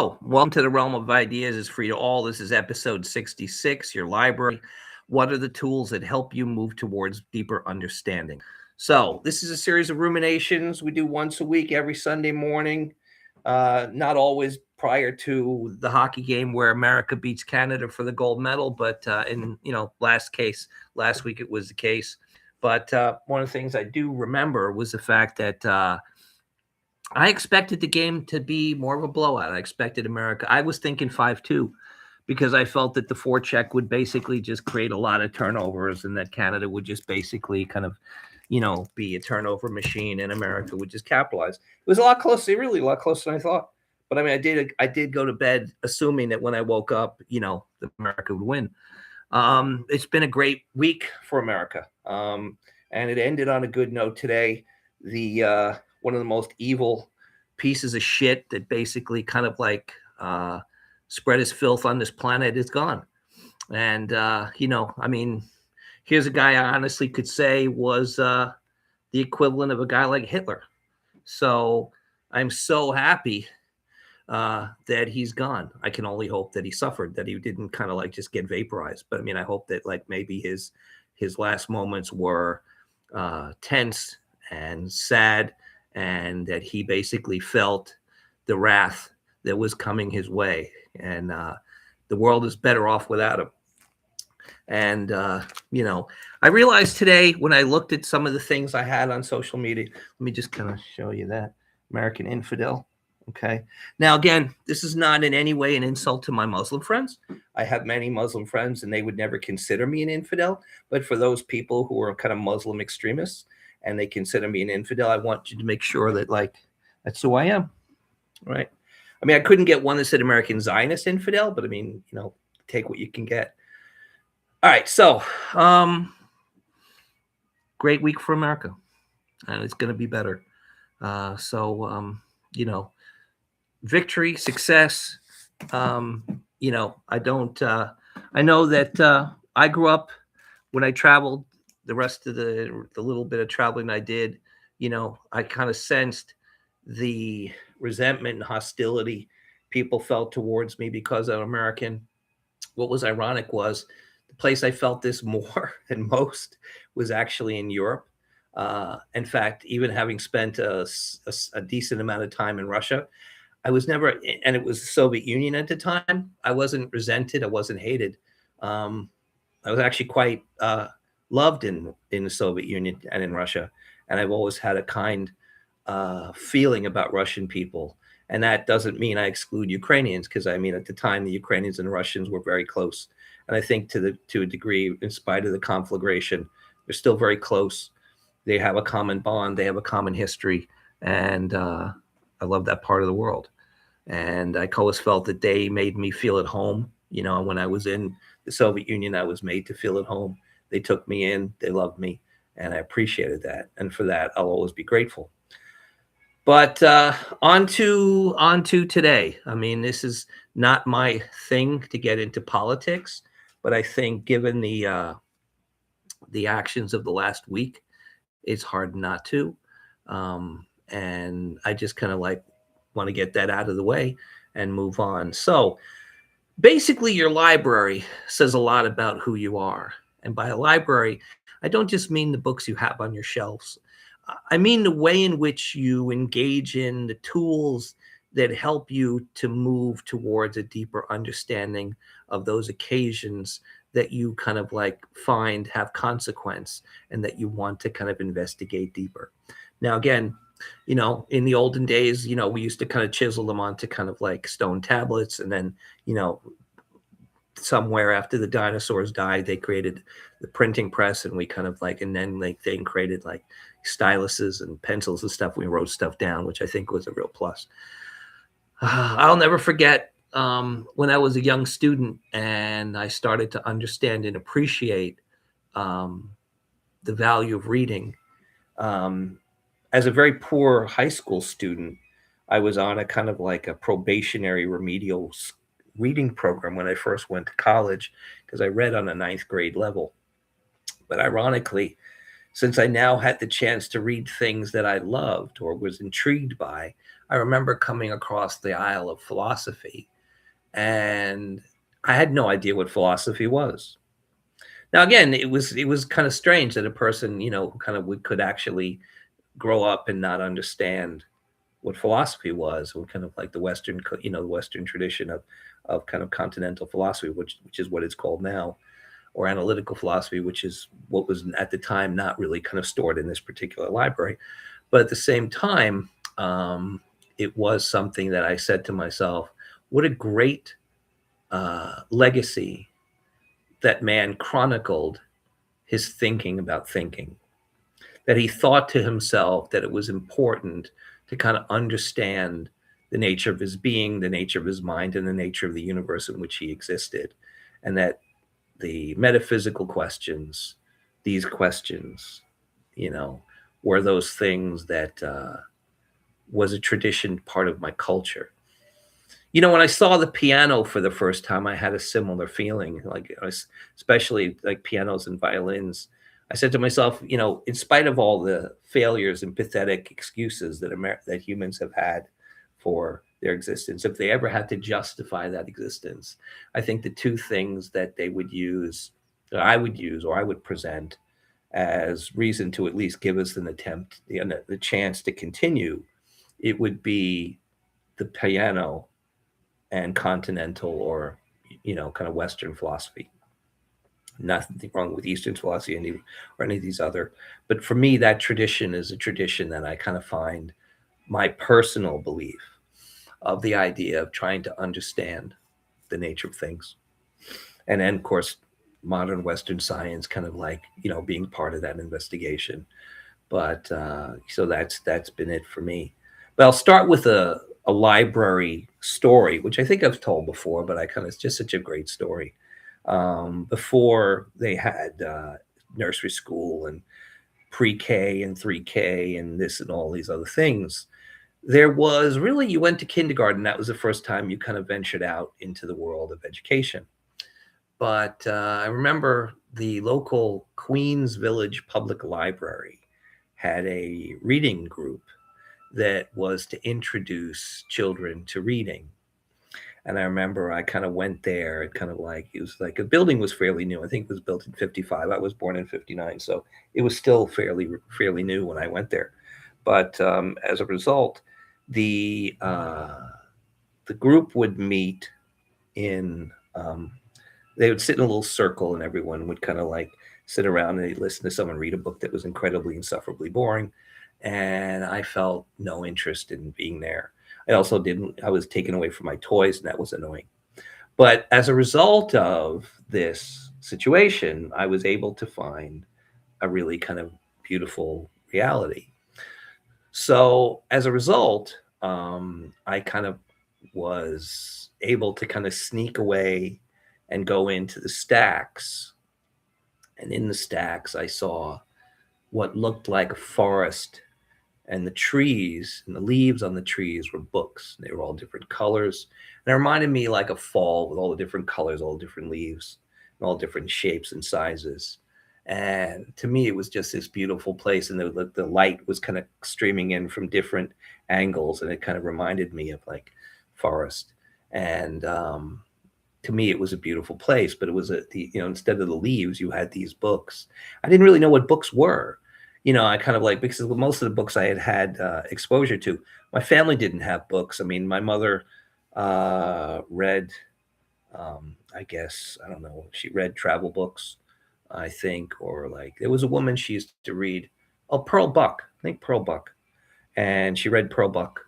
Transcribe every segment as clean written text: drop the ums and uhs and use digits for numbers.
Hello, welcome to the Realm of Ideas is Free to All. This is episode 66, your library. What are the tools that help you move towards deeper understanding? So, this is a series of ruminations we do once a week, every Sunday morning, not always prior to the hockey game where America beats Canada for the gold medal, but last week it was the case. But one of the things I do remember was the fact that I expected the game to be more of a blowout. I expected America. I was thinking 5-2 because I felt that the forecheck would basically just create a lot of turnovers and that Canada would just basically kind of, be a turnover machine and America would just capitalize. It was a lot closer, really a lot closer than I thought. But I mean, I did go to bed assuming that when I woke up, that America would win. It's been a great week for America. And it ended on a good note today. The one of the most evil pieces of shit that basically kind of like spread his filth on this planet is gone. And I mean, here's a guy I honestly could say was the equivalent of a guy like Hitler. So I'm so happy that he's gone. I can only hope that he suffered, that he didn't kind of like just get vaporized. But I mean, I hope that like maybe his last moments were tense and sad, and that he basically felt the wrath that was coming his way. And the world is better off without him. And, I realized today when I looked at some of the things I had on social media, let me just kind of show you that American infidel. Okay. Now, again, this is not in any way an insult to my Muslim friends. I have many Muslim friends and they would never consider me an infidel. But for those people who are kind of Muslim extremists and they consider me an infidel, I want you to make sure that, like, that's who I am. Right. I mean, I couldn't get one that said American Zionist infidel, but I mean, take what you can get. All right. So, great week for America, and it's going to be better. Victory, success. I don't. I know that I grew up when I traveled. The rest of the little bit of traveling I did, I kind of sensed the resentment and hostility people felt towards me because I'm American. What was ironic was the place I felt this more than most was actually in Europe. In fact, even having spent a decent amount of time in Russia, I was never, and it was the Soviet Union at the time. I wasn't resented. I wasn't hated. I was actually quite loved in the Soviet Union and in Russia. And I've always had a kind feeling about Russian people. And that doesn't mean I exclude Ukrainians, because I mean, at the time, the Ukrainians and Russians were very close. And I think to a degree, in spite of the conflagration, they're still very close. They have a common bond. They have a common history. And I love that part of the world. And I always felt that they made me feel at home. When I was in the Soviet Union, I was made to feel at home. They took me in. They loved me. And I appreciated that. And for that, I'll always be grateful. But on to today. I mean, this is not my thing to get into politics, but I think given the actions of the last week, it's hard not to. And I just kind of like want to get that out of the way and move on. So basically, your library says a lot about who you are. And by a library, I don't just mean the books you have on your shelves. I mean the way in which you engage in the tools that help you to move towards a deeper understanding of those occasions that you kind of like find have consequence and that you want to kind of investigate deeper. Now, again, in the olden days, we used to kind of chisel them onto kind of like stone tablets. And then, somewhere after the dinosaurs died, they created the printing press, and we kind of like, and then like they created like styluses and pencils and stuff. We wrote stuff down, which I think was a real plus. I'll never forget when I was a young student and I started to understand and appreciate the value of reading. As a very poor high school student, I was on a kind of like a probationary remedial reading program when I first went to college, because I read on a ninth grade level. But ironically, since I now had the chance to read things that I loved or was intrigued by, I remember coming across the aisle of philosophy, and I had no idea what philosophy was. Now, again, it was kind of strange that a person, kind of could actually grow up and not understand what philosophy was, or kind of like the Western, the Western tradition of kind of continental philosophy, which is what it's called now, or analytical philosophy, which is what was at the time not really kind of stored in this particular library. But at the same time, it was something that I said to myself, what a great legacy that man chronicled his thinking about thinking, that he thought to himself that it was important to kind of understand the nature of his being, the nature of his mind, and the nature of the universe in which he existed. And that the metaphysical questions, these questions, you know, were those things that was a tradition part of my culture. When I saw the piano for the first time, I had a similar feeling, like especially like pianos and violins. I said to myself, in spite of all the failures and pathetic excuses that humans have had for their existence, if they ever had to justify that existence, I think the two things that they would use, that I would use, or I would present as reason to at least give us an attempt, the chance to continue, it would be the piano and continental, or kind of Western philosophy. Nothing wrong with Eastern philosophy or any of these other, but for me, that tradition is a tradition that I kind of find my personal belief of the idea of trying to understand the nature of things. And then, of course, modern Western science kind of like, being part of that investigation. But so that's been it for me. But I'll start with a library story, which I think I've told before, but it's just such a great story. Before they had nursery school and pre-K and 3K and this and all these other things, there was really, you went to kindergarten. That was the first time you kind of ventured out into the world of education. But I remember the local Queens Village Public Library had a reading group that was to introduce children to reading. And I remember I kind of went there. It was like a building was fairly new. I think it was built in 55. I was born in 59. So it was still fairly new when I went there. But as a result, the group would meet in, they would sit in a little circle, and everyone would kind of like sit around and they'd listen to someone read a book that was incredibly insufferably boring. And I felt no interest in being there. I was taken away from my toys, and that was annoying. But as a result of this situation, I was able to find a really kind of beautiful reality. So as a result, I kind of was able to kind of sneak away and go into the stacks. And in the stacks, I saw what looked like a forest, and the trees and the leaves on the trees were books. They were all different colors. And it reminded me like a fall with all the different colors, all the different leaves, and all different shapes and sizes. And to me, it was just this beautiful place. And the light was kind of streaming in from different angles. And it kind of reminded me of like forest. And to me, it was a beautiful place. But it was instead of the leaves, you had these books. I didn't really know what books were. I kind of like, because most of the books I had exposure to, my family didn't have books. I mean, my mother read, I guess, I don't know, she read travel books, I think, or like there was a woman she used to read, Pearl Buck, I think Pearl Buck, and she read Pearl Buck.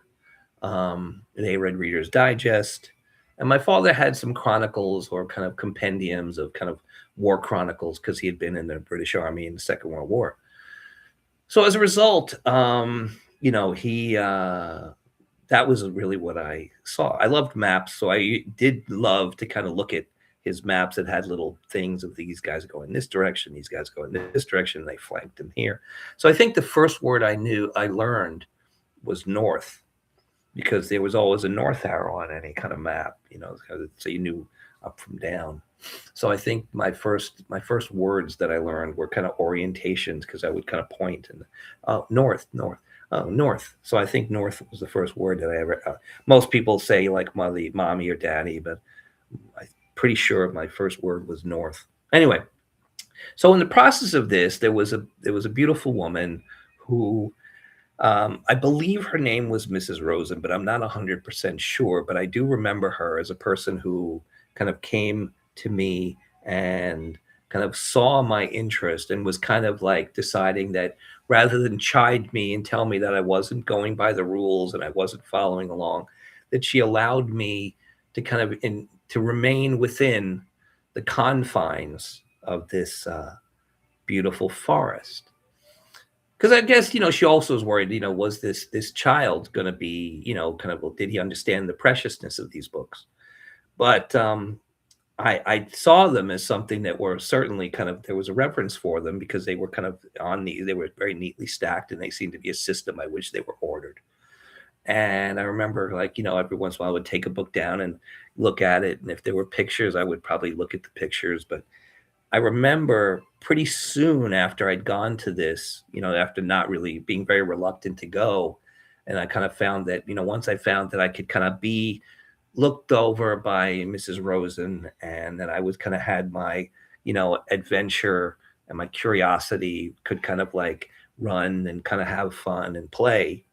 They read Reader's Digest, and my father had some chronicles or kind of compendiums of kind of war chronicles because he had been in the British Army in the Second World War. So as a result, he that was really what I saw. I loved maps, so I did love to kind of look at his maps that had little things of these guys go in this direction, these guys go in this direction, and they flanked him here. So I think the first word I learned was north, because there was always a north arrow on any kind of map, so you knew up from down. So I think my first words that I learned were kind of orientations, because I would kind of point and, oh, north, north, oh, north. So I think north was the first word that I ever. Most people say like mommy or daddy, but I'm pretty sure my first word was north. Anyway, so in the process of this, there was a beautiful woman who, I believe her name was Mrs. Rosen, but I'm not 100% sure. But I do remember her as a person who kind of came to me and kind of saw my interest and was kind of like deciding that, rather than chide me and tell me that I wasn't going by the rules and I wasn't following along, that she allowed me to kind of to remain within the confines of this beautiful forest. Because I guess, she also was worried, was this child going to be, kind of, well, did he understand the preciousness of these books? But I saw them as something that were certainly kind of, there was a reference for them, because they were kind of they were very neatly stacked, and they seemed to be a system by which they were ordered. And I remember, like, every once in a while I would take a book down and look at it. And if there were pictures, I would probably look at the pictures. But I remember pretty soon after I'd gone to this, after not really being very reluctant to go, and I kind of found that, once I found that I could kind of be looked over by Mrs. Rosen, and that I was kind of had my, adventure, and my curiosity could kind of like run and kind of have fun and play.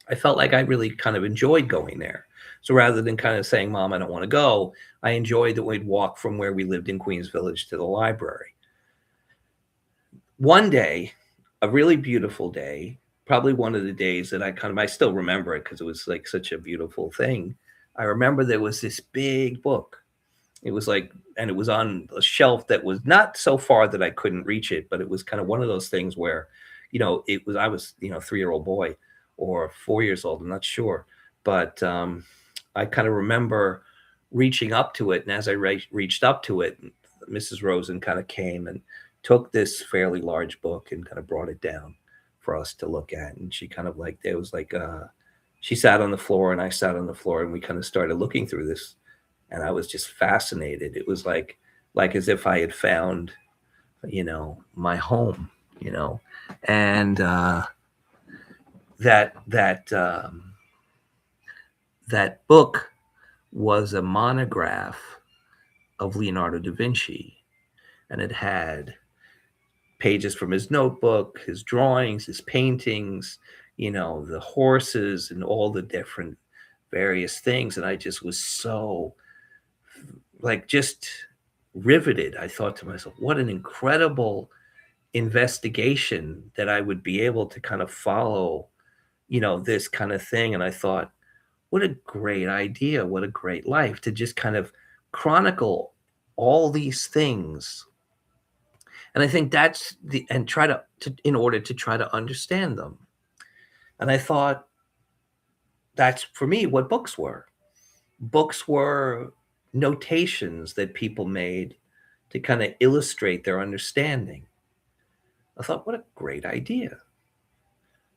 I felt like I really kind of enjoyed going there. So rather than kind of saying, Mom, I don't want to go, I enjoyed that we'd walk from where we lived in Queens Village to the library. One day, a really beautiful day, probably one of the days that I still remember it because it was like such a beautiful thing. I remember there was this big book. It was like, and it was on a shelf that was not so far that I couldn't reach it, but it was kind of one of those things where, I was, 3-year-old boy or 4 years old, I'm not sure. But I kind of remember reaching up to it. And as I reached up to it, Mrs. Rosen kind of came and took this fairly large book and kind of brought it down for us to look at. And she kind of like, there was like, she sat on the floor and I sat on the floor, and we kind of started looking through this. And I was just fascinated. It was like as if I had found, my home, and that book was a monograph of Leonardo da Vinci, and it had pages from his notebook, his drawings, his paintings, the horses and all the different various things. And I just was so, like, just riveted. I thought to myself, what an incredible investigation that I would be able to kind of follow, this kind of thing. And I thought, what a great idea. What a great life to just kind of chronicle all these things. And I think that's and try to in order to try to understand them. And I thought, that's for me what books were. Books were notations that people made to kind of illustrate their understanding. I thought, what a great idea.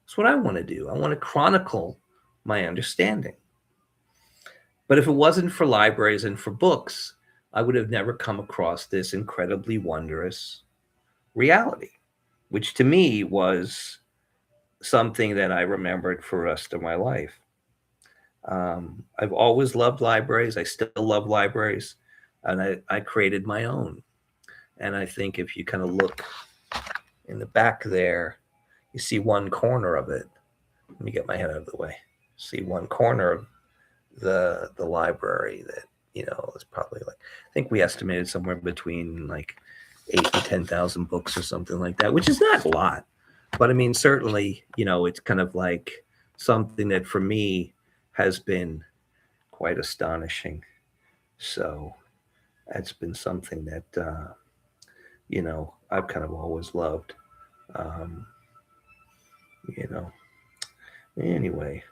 That's what I want to do. I want to chronicle my understanding. But if it wasn't for libraries and for books, I would have never come across this incredibly wondrous reality, which to me was something that I remembered for the rest of my life. I've always loved libraries. I still love libraries. And I created my own. And I think if you kind of look in the back there, you see one corner of it. Let me get my head out of the way. See one corner of the library that, is probably like, I think we estimated somewhere between like 8 to 10,000 books or something like that, which is not a lot. But I mean, certainly, it's kind of like something that for me has been quite astonishing. So that's been something that, I've kind of always loved. Um, you know, anyway,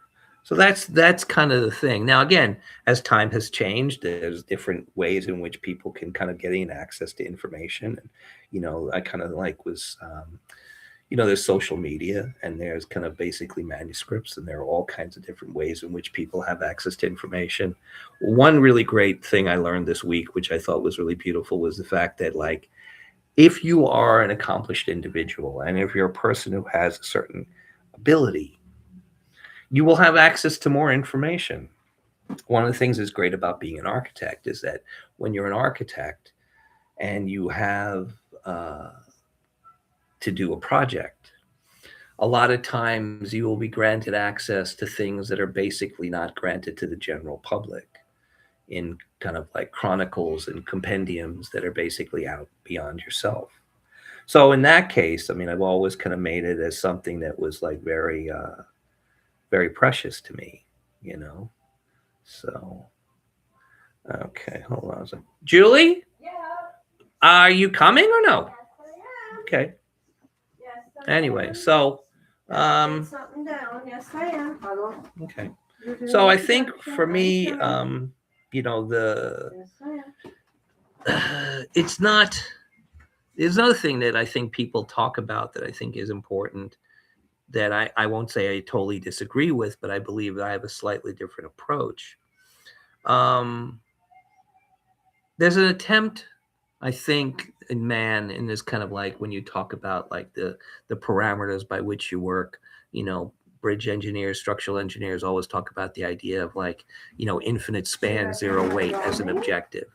so that's kind of the thing. Now, again, as time has changed, there's different ways in which people can kind of getting access to information. And, I kind of like was, there's social media, and there's kind of basically manuscripts, and there are all kinds of different ways in which people have access to information. One really great thing I learned this week, which I thought was really beautiful, was the fact that, like, if you are an accomplished individual, and if you're a person who has a certain ability, you will have access to more information. One of the things that's great about being an architect is that when you're an architect and you have to do a project, a lot of times you will be granted access to things that are basically not granted to the general public, in kind of like chronicles and compendiums that are basically out beyond yourself. So in that case, I mean, I've always kind of made it as something that was like very, very precious to me, you know? So, okay, hold on a second. Julie? Yeah. Are you coming or no? Yes, I am. Okay. Yes, I Anyway, am. so, Write something down. Yes, I am. okay. You're doing So I the think introduction. for me, Yes, I am. Yes, I am. it's not, there's another thing that I think people talk about that I think is important, that I won't say I totally disagree with, but I believe that I have a slightly different approach. There's an attempt, I think, in man, in this kind of like, when you talk about like the parameters by which you work, bridge engineers, structural engineers always talk about the idea of like, infinite span, zero weight as an objective.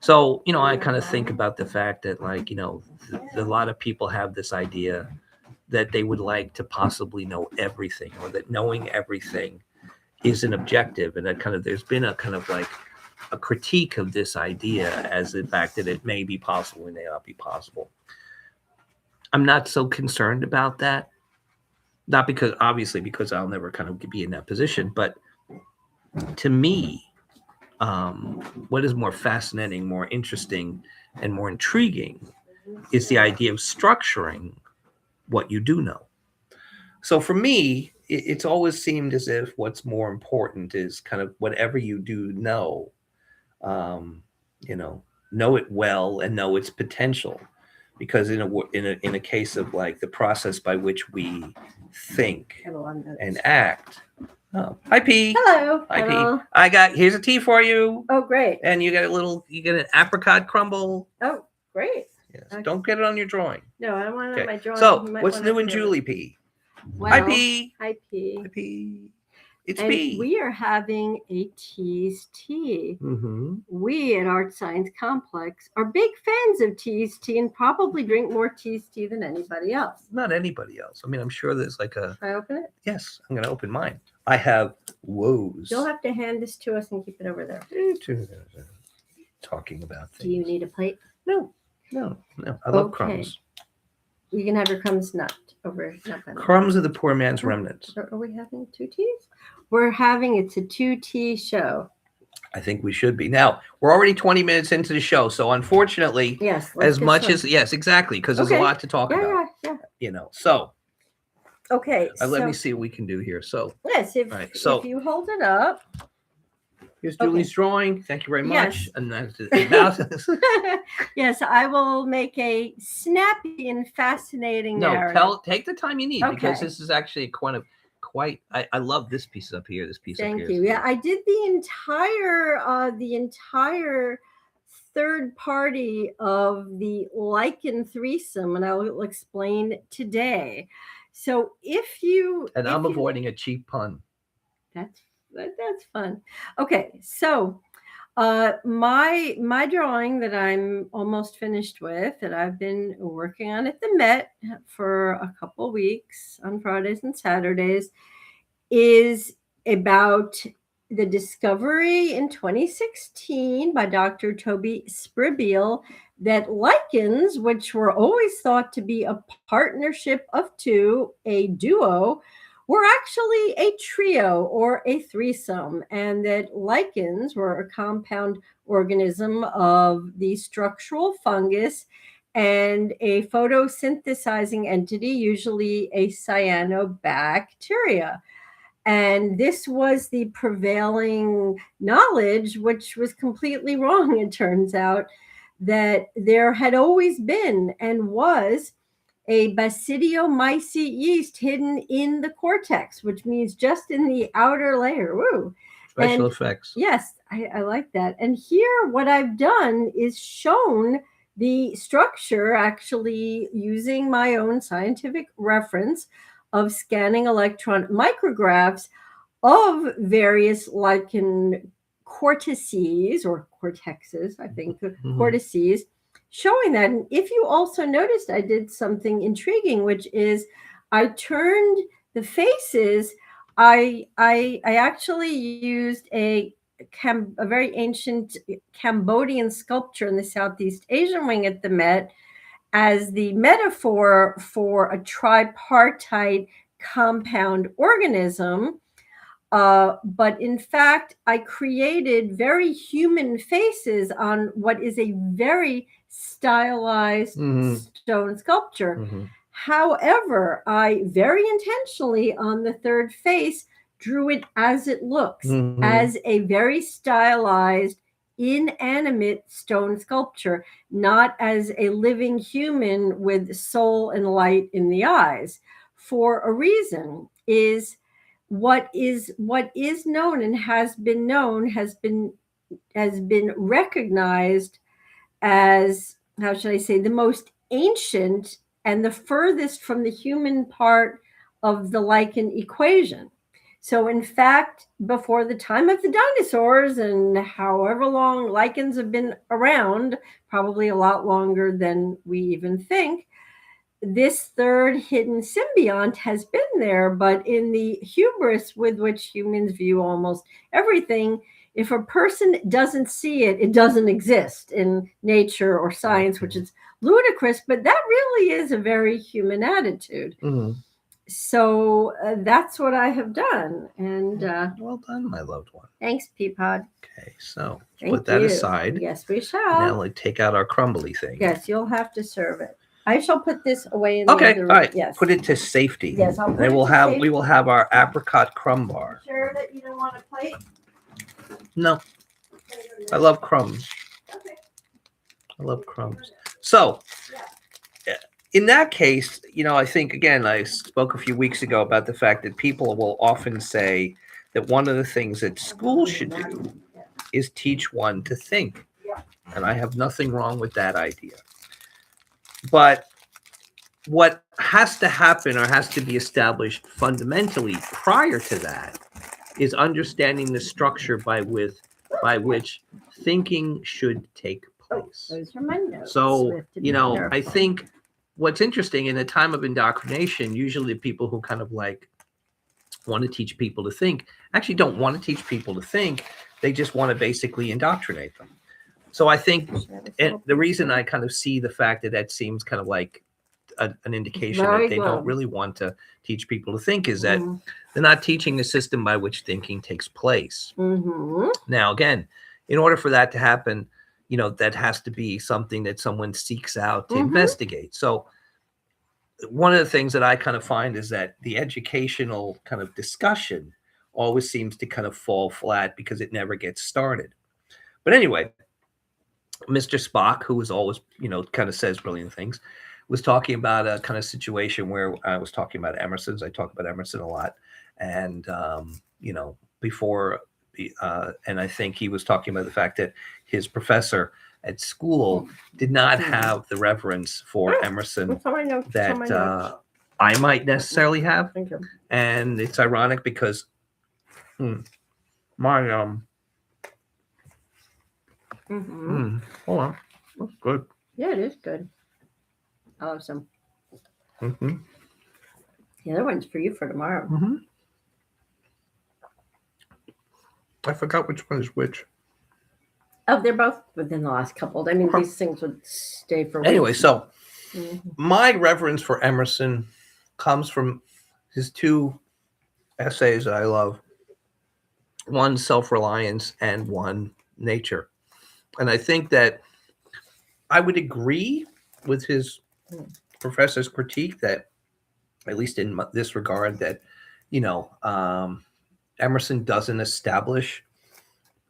So, I kind of think about the fact that, like, a lot of people have this idea that they would like to possibly know everything, or that knowing everything is an objective. And that kind of, there's been a kind of like a critique of this idea as the fact that it may be possible and may not be possible. I'm not so concerned about that. Not because, obviously, because I'll never kind of be in that position, but to me, what is more fascinating, more interesting, and more intriguing is the idea of structuring what you do know. So for me, it's always seemed as if what's more important is kind of whatever you do know, know it well and know its potential. Because in a case of like the process by which we think and act. Oh, hi P. Hello. Hi Hello. P. Here's a tea for you. Oh, great. And you get an apricot crumble. Oh, great. Yes. Okay. Don't get it on your drawing. No, I don't want it on my drawing. So what's new in Julie P? Well, hi P. Hi P. Hi P. It's and P. We are having a tease tea. Mm-hmm. We at Art Science Complex are big fans of tease tea and probably drink more tease tea than anybody else. Not anybody else. I mean, I'm sure there's like a... Can I open it? Yes, I'm going to open mine. I have woes. You'll have to hand this to us and keep it over there. Talking about things. Do you need a plate? No. I love Okay. crumbs. You can have your crumbs not over. Crumbs are the poor man's remnants. Are we having two teas? It's a 2-tea show. I think we should be. Now, we're already 20 minutes into the show, so unfortunately, yes, yes, exactly, because there's a lot to talk about. Yeah. So. Okay. Let me see what we can do here. So. Yes, if you hold it up. Here's Julie's drawing. Thank you very much. Yes. And that's yes, I will make a snappy and fascinating narrative. Take the time you need, because this is actually I love this piece up here. This piece up here. Thank you. Yeah, I did the entire third party of the lichen threesome, and I will explain today. So I'm avoiding a cheap pun. That's fun. Okay, so my drawing that I'm almost finished with, that I've been working on at the Met for a couple weeks on Fridays and Saturdays, is about the discovery in 2016 by Dr. Toby Spribiel that lichens, which were always thought to be a partnership of two, a duo, were actually a trio or a threesome, and that lichens were a compound organism of the structural fungus and a photosynthesizing entity, usually a cyanobacteria. And this was the prevailing knowledge, which was completely wrong. It turns out that there had always been and was a Basidiomycete yeast hidden in the cortex, which means just in the outer layer. Woo. Special And effects. yes, I like that. And here, what I've done is shown the structure, actually using my own scientific reference of scanning electron micrographs of various lichen cortices or cortexes, I think, cortices, showing that. And if you also noticed, I did something intriguing, which is I turned the faces. I actually used a very ancient Cambodian sculpture in the Southeast Asian wing at the Met as the metaphor for a tripartite compound organism. But in fact, I created very human faces on what is a very stylized stone sculpture. However, I very intentionally on the third face drew it as it looks, as a very stylized, inanimate stone sculpture, not as a living human with soul and light in the eyes. For a reason is what is known and has been recognized as, how should I say, the most ancient and the furthest from the human part of the lichen equation. So in fact, before the time of the dinosaurs, and however long lichens have been around, probably a lot longer than we even think, this third hidden symbiont has been there. But in the hubris with which humans view almost everything, if a person doesn't see it, it doesn't exist in nature or science, which is ludicrous, but that really is a very human attitude. So that's what I have done. And well done, my loved one. Thanks, Peapod. Okay, so Thank put that you. aside. Yes, we shall. Now let's take out our crumbly thing. Yes, you'll have to serve it. I shall put this away in the other room. All right. Yes. Put it to safety. Yes, I'll put and it we'll to have safety. we will have our apricot crumb bar. Sure that you don't want a plate? No. I love crumbs. Okay. I love crumbs. So in that case, I think, again, I spoke a few weeks ago about the fact that people will often say that one of the things that school should do is teach one to think. And I have nothing wrong with that idea. But what has to happen or has to be established fundamentally prior to that is understanding the structure by which thinking should take place. Those are my notes. So, I think what's interesting in a time of indoctrination, usually people who kind of like want to teach people to think actually don't want to teach people to think. They just want to basically indoctrinate them. So I think the reason I kind of see the fact that seems kind of like an indication that they don't really want to teach people to think is that they're not teaching the system by which thinking takes place. Now, again, in order for that to happen, that has to be something that someone seeks out to investigate. So one of the things that I kind of find is that the educational kind of discussion always seems to kind of fall flat because it never gets started. But anyway, Mr. Spock, who is always, kind of says brilliant things, was talking about a kind of situation where I was talking about Emerson's. I talk about Emerson a lot. And, before, and I think he was talking about the fact that his professor at school did not have the reverence for Emerson that I might necessarily have. And it's ironic because my hold on, that's good. Yeah, it is good. I love some. The other one's for you for tomorrow. I forgot which one is which. Oh, they're both within the last couple. I mean, these things would stay for anyway. weeks. So my reverence for Emerson comes from his two essays that I love. One, Self-Reliance, and one, Nature. And I think that I would agree with his professor's critique that, at least in this regard, that, Emerson doesn't establish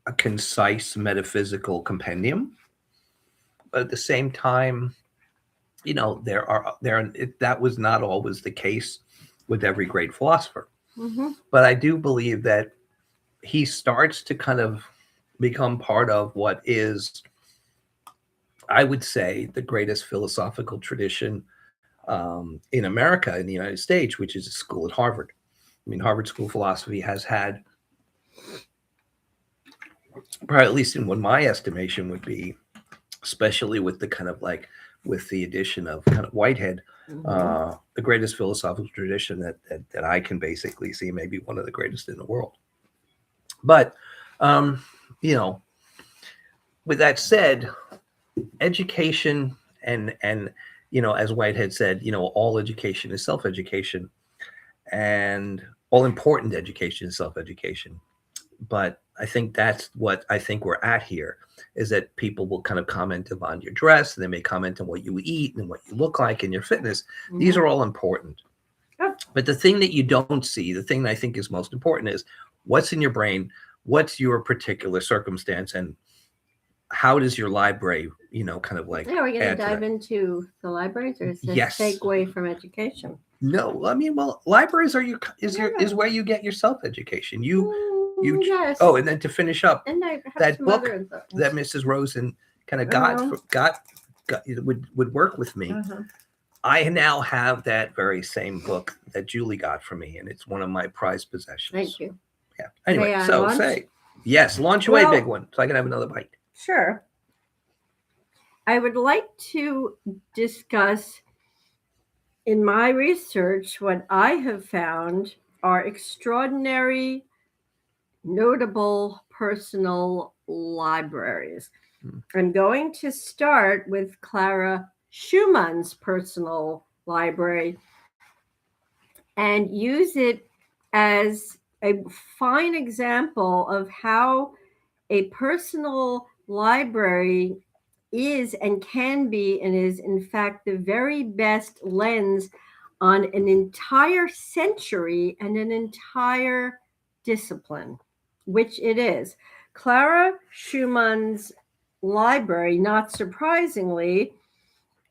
a concise metaphysical compendium. But at the same time, that was not always the case with every great philosopher. Mhm. But I do believe that he starts to kind of become part of what is, I would say, the greatest philosophical tradition in America, in the United States, which is a school at Harvard. I mean, Harvard School of Philosophy has had, probably at least in what my estimation would be, especially with the kind of like with the addition of kind of Whitehead, Mhm. the greatest philosophical tradition that I can basically see, maybe one of the greatest in the world. But um, you know, with that said, education and as Whitehead said, all education is self-education, and all important education is self-education. But I think that's what I think we're at here, is that people will kind of comment upon your dress, and they may comment on what you eat and what you look like and your fitness. These Mhm. are all important. Oh, But the thing that you don't see, the thing that I think is most important, is what's in your brain, what's your particular circumstance, and how does your library, kind of like yeah, we're going to add to dive that? into the libraries, or is this Yes. segue from education? No, I mean, well, libraries are Yeah. is where you get your self education. Yes. Oh, and then to finish up, And I have that some book other that things. Mrs. Rosen kind of Uh-huh. got would work with me. Uh-huh. I now have that very same book that Julie got for me, and it's one of my prized possessions. Thank you. Yeah. Anyway, May I so launch? say yes, launch away, big Well, one, so I can have another bite. sure. I would like to discuss in my research what I have found are extraordinary, notable personal libraries. Hmm. I'm going to start with Clara Schumann's personal library and use it as a fine example of how a personal library is and can be and is in fact the very best lens on an entire century and an entire discipline, which it is. Clara Schumann's library, not surprisingly,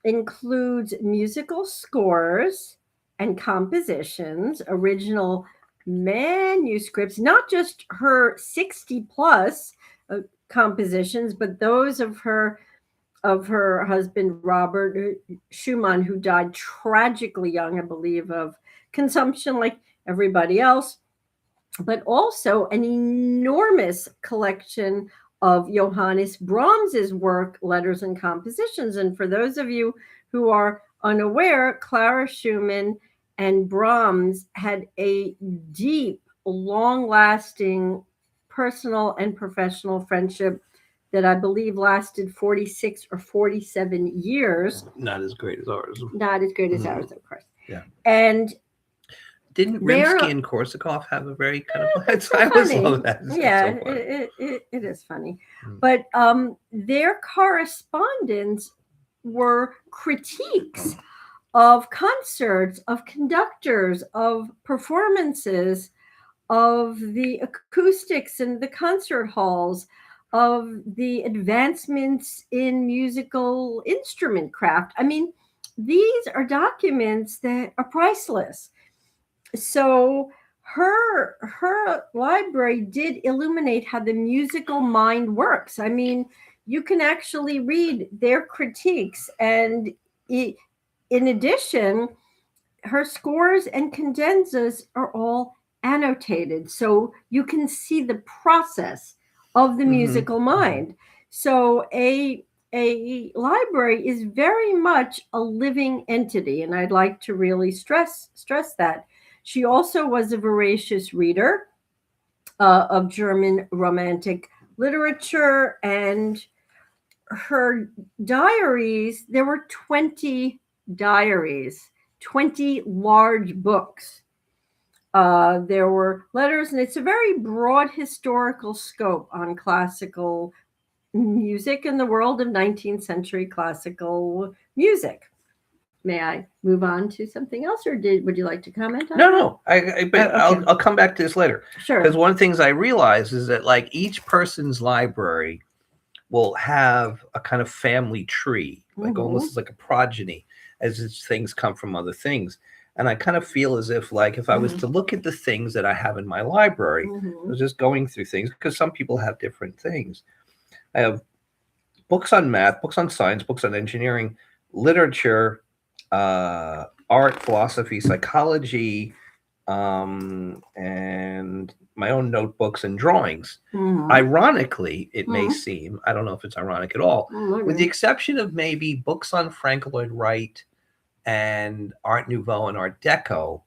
includes musical scores and compositions, original manuscripts, not just her 60 plus compositions, but those of her husband Robert Schumann, who died tragically young, I believe, of consumption, like everybody else, but also an enormous collection of Johannes Brahms's work, letters and compositions. And for those of you who are unaware, Clara Schumann and Brahms had a deep, long-lasting personal and professional friendship that I believe lasted 46 or 47 years. Not as great as ours. Not as good as Mhm. ours, of course. Yeah. And Didn't they're Rimsky and Korsakov have a very kind of? it's I so always funny. love that. It's Yeah, so funny. it is funny. Mm. But their correspondence were critiques of concerts, of conductors, of performances, of the acoustics in the concert halls, of the advancements in musical instrument craft. I mean, these are documents that are priceless. So her library did illuminate how the musical mind works. I mean, you can actually read their critiques, and in addition, her scores and cadenzas are all annotated, so you can see the process of the Mm-hmm. musical mind. So a library is very much a living entity, and I'd like to really stress that. She also was a voracious reader of German Romantic literature, and her diaries, there were 20 diaries, 20 large books. There were letters, and it's a very broad historical scope on classical music in the world of 19th century classical music. May I move on to something else, or would you like to comment on that? No. But Okay. I'll come back to this later, Sure. because one of the things I realize is that like each person's library will have a kind of family tree, like Mhm. almost like a progeny. as things come from other things. And I kind of feel as if, like, if I was to look at the things that I have in my library, I Mhm. was just going through things because some people have different things. I have books on math, books on science, books on engineering, literature, art, philosophy, psychology, and my own notebooks and drawings. Mhm. Ironically, it may Mhm. seem, I don't know if it's ironic at all, Mm, with the okay. exception of maybe books on Frank Lloyd Wright and Art Nouveau and Art Deco,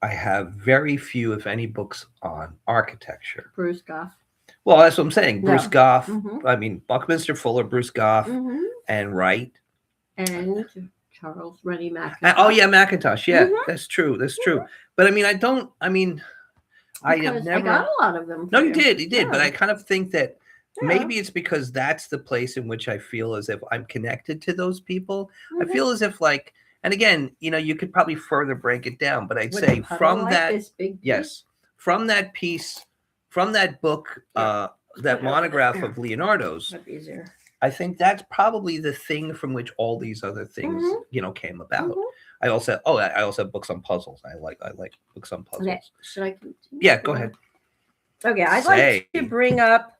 I have very few, if any, books on architecture. Bruce Goff. Well, that's what I'm saying. Bruce Yeah. Goff, Mhm. I mean, Buckminster Fuller, Bruce Goff, Mhm. and Wright. And Charles Rennie Oh, McIntosh. yeah, Macintosh. Yeah, Mhm. that's true. That's true. But I mean, I have Because I got never. a lot of them No, for you did. You did. But Yeah. I kind of think that Yeah. maybe it's because that's the place in which I feel as if I'm connected to those people. I Mhm. feel as if, like, and again, you could probably further break it down, but I'd With say a puddle from like that, this big piece. yes, from that piece, from that book, Yeah. that monograph of Leonardo's, That'd be easier. I think that's probably the thing from which all these other things, Mhm. came about. Mhm. I also have books on puzzles. I like books on puzzles. Okay. Should I continue? Yeah, go ahead. Okay, I'd Say. like to bring up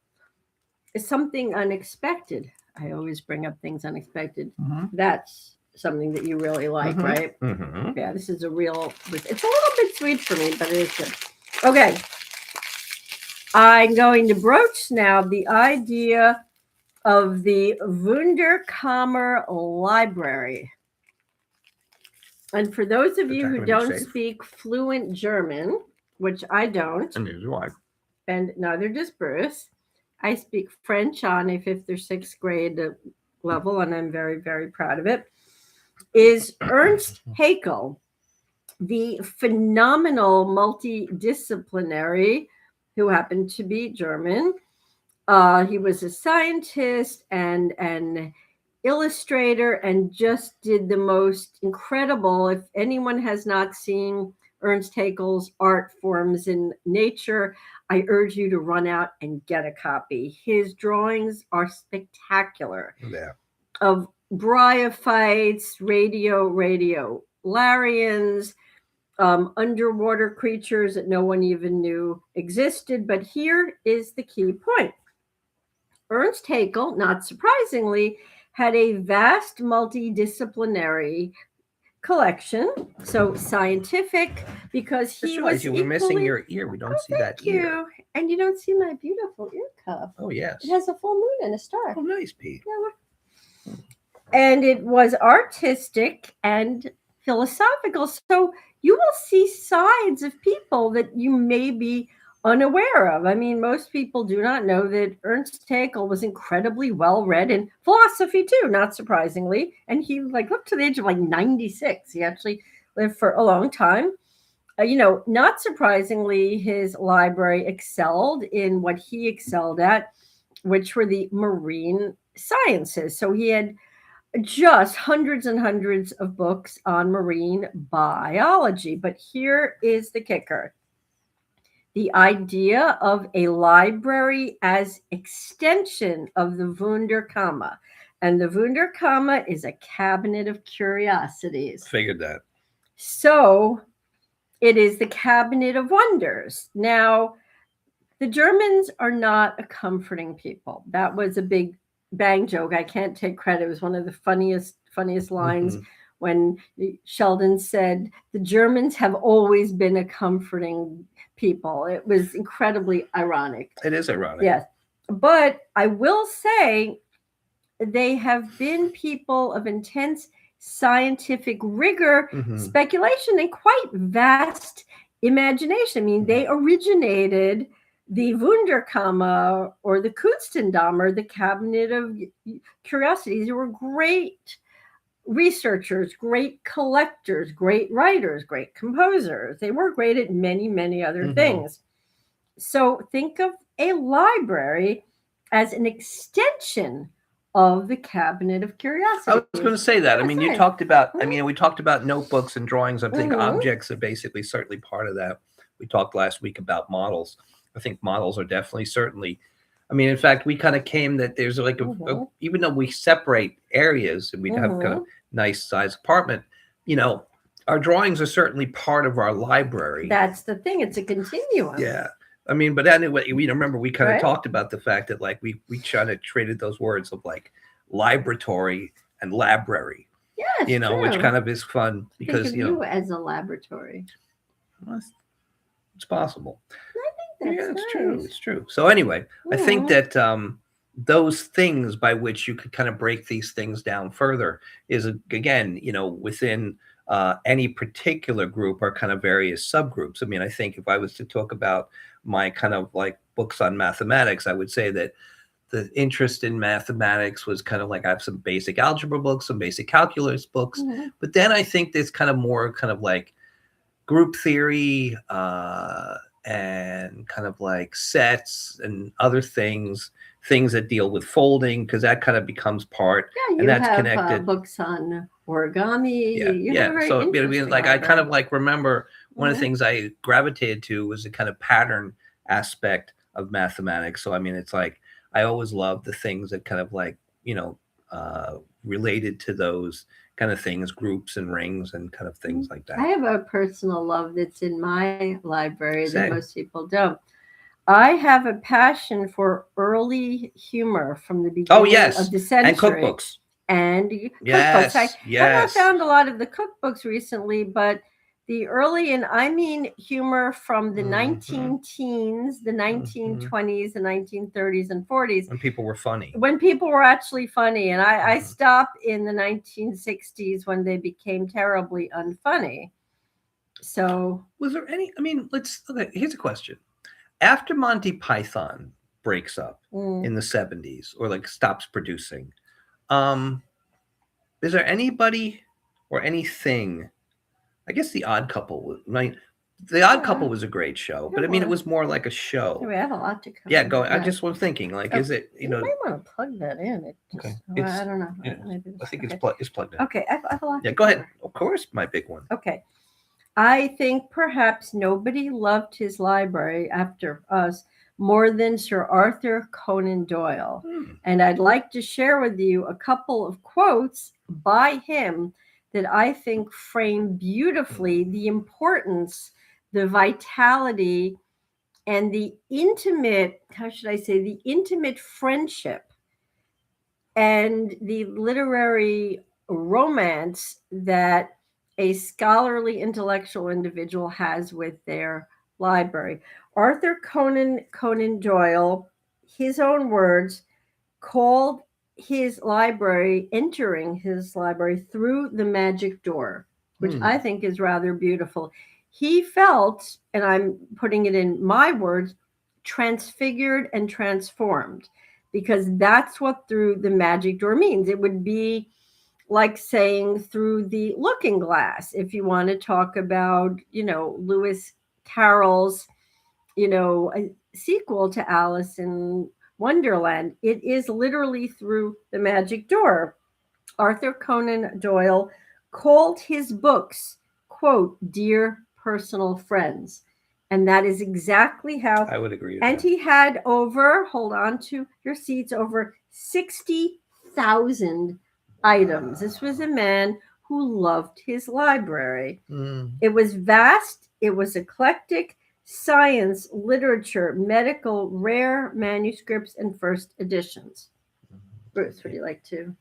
something unexpected. I always bring up things unexpected. Mhm. That's something that you really like, Mhm. right? Mhm. Yeah, this is a real. It's a little bit sweet for me, but it is good. Okay, I'm going to broach now the idea of the Wunderkammer Library. And for those of you who Exactly, don't safe. speak fluent German, which I don't, And neither do I. and neither does Bruce, I speak French on a 5th or 6th grade level, and I'm very, very proud of it, is Ernst Haeckel, the phenomenal multidisciplinary who happened to be German. He was a scientist and an illustrator and just did the most incredible. If anyone has not seen Ernst Haeckel's art forms in nature, I urge you to run out and get a copy. His drawings are spectacular. Yeah. Of bryophytes, radiolarians, underwater creatures that no one even knew existed. But here is the key point. Ernst Haeckel, not surprisingly, had a vast multidisciplinary collection, so scientific, because Just he realized was you were missing equally. your ear. We don't see that Thank ear. you. And you don't see my beautiful ear cuff. Oh, yes. It has a full moon and a star. Oh, nice, Pete. And it was artistic and philosophical. So you will see sides of people that you may be unaware of. I mean, most people do not know that Ernst Haeckel was incredibly well read in philosophy too, not surprisingly. And he lived to the age of 96. He actually lived for a long time. Not surprisingly, his library excelled in what he excelled at, which were the marine sciences. So he had just hundreds and hundreds of books on marine biology. But here is the kicker. The idea of a library as extension of the Wunderkammer. And the Wunderkammer is a cabinet of curiosities. Figured that. So it is the cabinet of wonders. Now, the Germans are not a comforting people. That was a big bang joke. I can't take credit. It was one of the funniest lines when Sheldon said, the Germans have always been a comforting people. It was incredibly ironic. It is ironic. Yes. But I will say they have been people of intense scientific rigor, speculation, and quite vast imagination. I mean, they originated the Wunderkammer or the Kunstendammer, the cabinet of curiosities. They were great researchers, great collectors, great writers, great composers. They were great at many, many other things. So think of a library as an extension of the cabinet of curiosity. I was going to say that. I mean, you talked about, we talked about notebooks and drawings. I think objects are basically certainly part of that. We talked last week about models. I think models are definitely certainly I mean, in fact, we kind of came that there's like Mhm. even though we separate areas and we'd have kind of Mhm. nice size apartment, you know, our drawings are certainly part of our library. That's the thing. It's a continuum. Yeah. I mean, but anyway, we remember we kind of Right? talked about the fact that like we kind of traded those words of like laboratory and library, Yeah, it's which true. kind of is fun Think because, of you as a laboratory. well, it's possible. I think Yeah, that's it's true. nice. It's true. So anyway, I think Mhm. that those things by which you could kind of break these things down further is again, within any particular group are kind of various subgroups. I mean, I think if I was to talk about my kind of like books on mathematics, I would say that the interest in mathematics was kind of like I have some basic algebra books, some basic calculus books, Mhm. but then I think there's kind of more kind of like group theory and kind of like sets and other things that deal with folding because that kind of becomes part Yeah, and you that's have connected. books on origami. Yeah, You have a yeah. very So interesting like I kind library. of like remember one of the Mhm. things I gravitated to was the kind of pattern aspect of mathematics. So I mean, it's like I always loved the things that kind of like related to those kind of things, groups and rings and kind of things like I that. have a personal love that's in my library that Same. most people don't. I have a passion for early humor from the Oh beginning of yes, the and century cookbooks. and cookbooks. I Yes, have not yes. found a lot of the cookbooks recently, but the early, and I mean humor from the Mhm, 19 teens, the mhm. 1920s, the 1930s, and 40s, When people were funny. when people were actually funny. And I Mhm. stopped in the 1960s when they became terribly unfunny. So, Was there any? I mean, let's. Okay, here's a question. After Monty Python breaks up mm, in the '70s or like stops producing, um, is there anybody or anything? I guess The Odd Couple was right. The Odd yeah, Couple was a great show, but I it mean, it was. was more like a Hey, show. we have a lot to Yeah, cover. go. I Yeah. just was thinking, like, Oh, is it? you might want to plug that in. It Okay. just, well, I It's. don't know. Yeah, Maybe I this, think okay. it's plugged in. Okay, I have a lot Yeah, to go ahead. cover. Of course, my big one. Okay. I think perhaps nobody loved his library after us more than Sir Arthur Conan Doyle. Hmm. And I'd like to share with you a couple of quotes by him that I think frame beautifully the importance, the vitality, and the intimate, how should I say, the intimate friendship and the literary romance that a scholarly intellectual individual has with their library. Arthur Conan Doyle, his own words, called his library, entering his library through the magic door, which Hmm. I think is rather beautiful. He felt, and I'm putting it in my words, transfigured and transformed, because that's what through the magic door means. It would be like saying through the looking glass, if you want to talk about, Lewis Carroll's, a sequel to Alice in Wonderland. It is literally through the magic door. Arthur Conan Doyle called his books, quote, dear personal friends. And that is exactly how, I would agree with and that. he had over, hold on to your seats, over 60,000 items. This was a man who loved his library. Hmm. It was vast, it was eclectic, science, literature, medical, rare manuscripts, and first editions. Bruce, would you like to?